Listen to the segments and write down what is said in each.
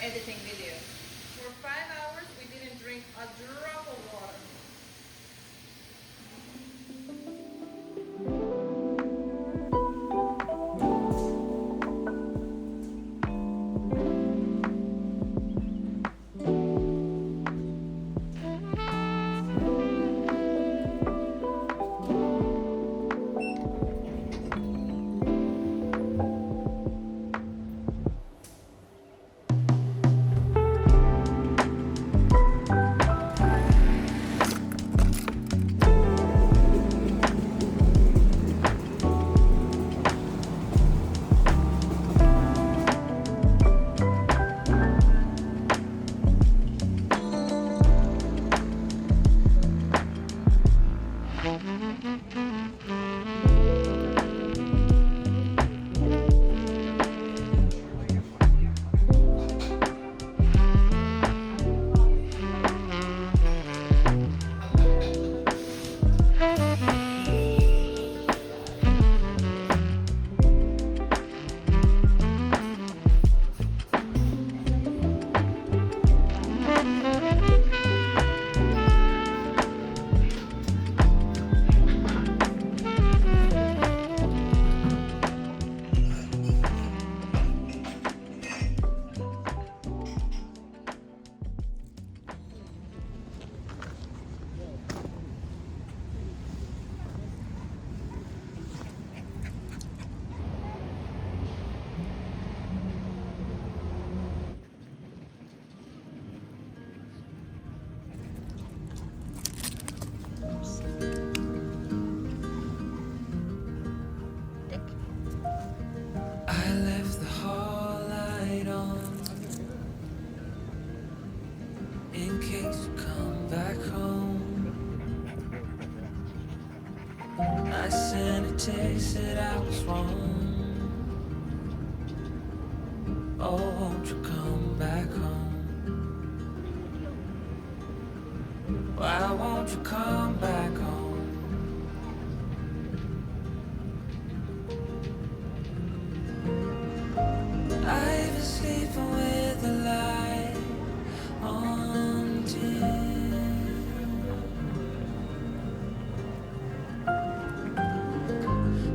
editing video. For 5 hours we didn't drink a drop of water. I left the hall light on in case you come back home. I sent a text that I was wrong. Oh, won't you come back home? Why won't you come back home? I've been sleeping with the light on dim.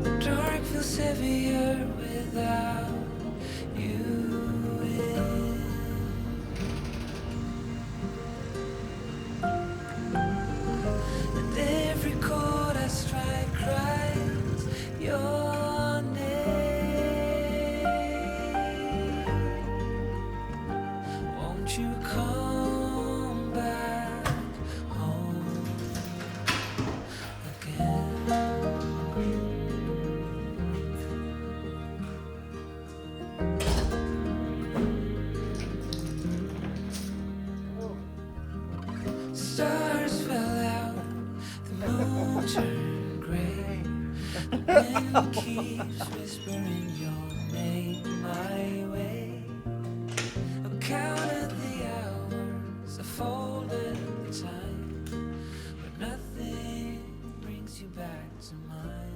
The dark feels heavier without you in. And every chord I strike cries your name. Won't you come back home again? Stars fell out, the moon turned gray. The wind keeps whispering your name my way. I've counted the hours, I folded the time, but nothing brings you back to mine.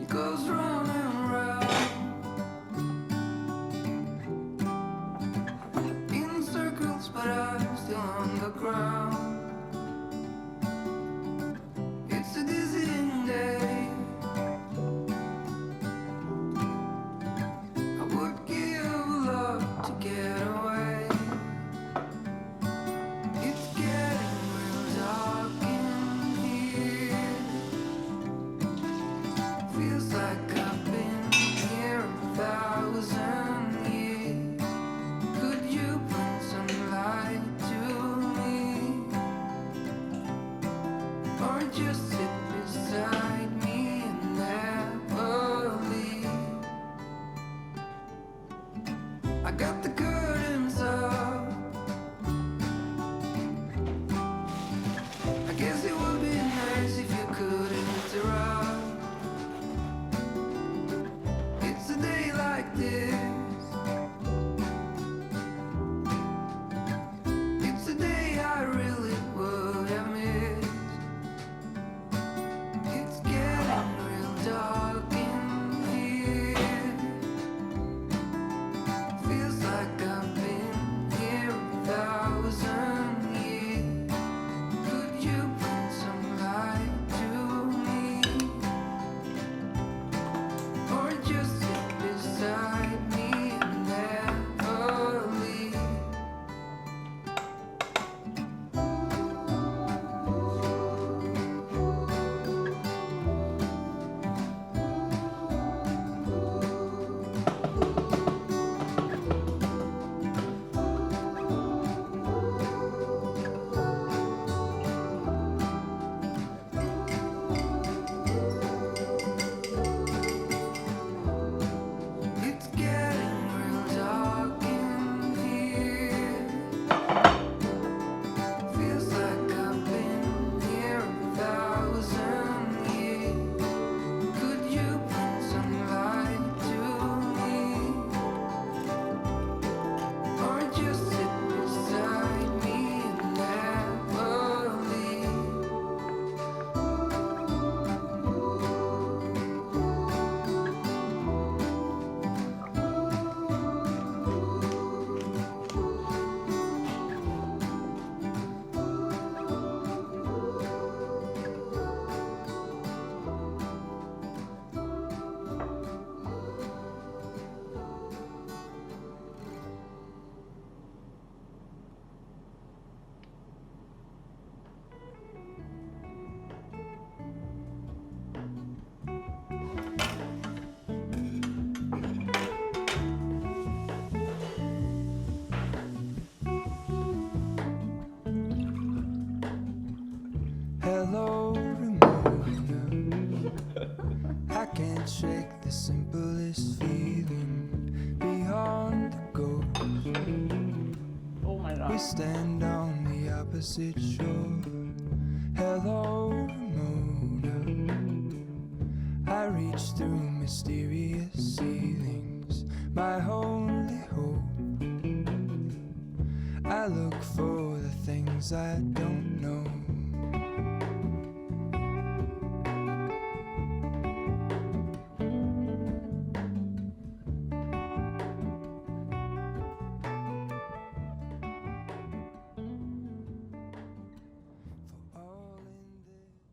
It goes round and round in circles, but I'm still on the ground. It's a dizzying day. I would give a lot to get away. It's getting real dark in here. I got the curtains up. I guess it would be nice if you could interrupt. It's a day like this. It's a day I really would have missed. It's getting real dark in here. Feels like I've been here 1,000 years. Could you bring some light to me? Or just sit beside me and never leave? It's getting real dark in here. Feels like I've been here 1,000 years. Could you bring some light to me? Or just sit beside me and never leave? Hello, Ramona. I can't shake the simplest feeling beyond the ghost. Oh my We god. stand on the opposite shore. Hello, Ramona. I reach through mysterious ceilings, my only hope. I look for the things I don't know.